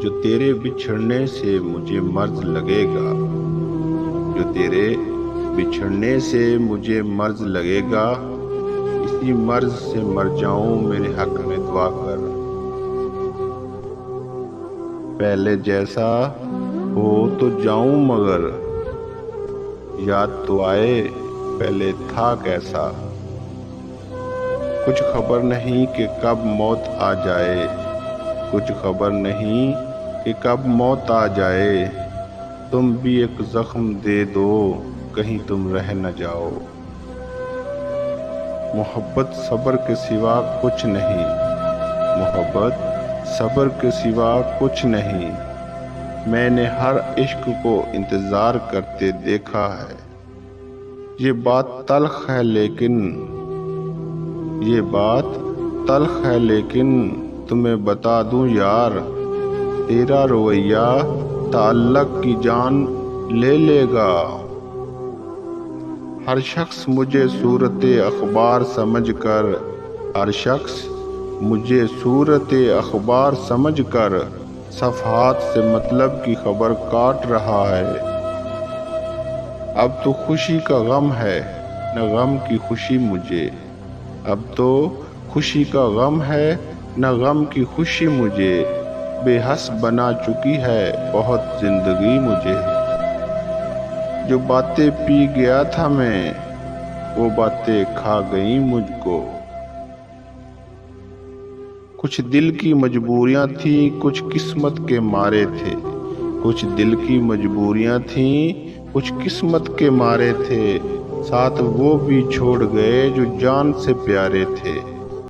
جو تیرے بچھڑنے سے مجھے مرض لگے گا، جو تیرے بچھڑنے سے مجھے مرض لگے گا، اسی مرض سے مر جاؤں میرے حق میں دعا کر۔ پہلے جیسا ہو تو جاؤں مگر، یاد تو آئے پہلے تھا کیسا۔ کچھ خبر نہیں کہ کب موت آ جائے، کچھ خبر نہیں کہ کب موت آ جائے۔ تم بھی ایک زخم دے دو کہیں تم رہ نہ جاؤ۔ محبت صبر کے سوا کچھ نہیں، محبت صبر کے سوا کچھ نہیں۔ میں نے ہر عشق کو انتظار کرتے دیکھا ہے۔ یہ بات تلخ ہے لیکن تمہیں بتا دوں یار، تیرا رویہ تعلق کی جان لے لے گا۔ ہر شخص مجھے صورت اخبار سمجھ کر، ہر شخص مجھے صورت اخبار سمجھ کر صفحات سے مطلب کی خبر کاٹ رہا ہے۔ اب تو خوشی کا غم ہے نہ غم کی خوشی مجھے، اب تو خوشی کا غم ہے نہ غم کی خوشی مجھے۔ بے حس بنا چکی ہے بہت زندگی مجھے۔ جو باتیں پی گیا تھا میں وہ باتیں کھا گئیں مجھ کو۔ کچھ دل کی مجبوریاں تھیں کچھ قسمت کے مارے تھے، کچھ دل کی مجبوریاں تھیں کچھ قسمت کے مارے تھے۔ ساتھ وہ بھی چھوڑ گئے جو جان سے پیارے تھے۔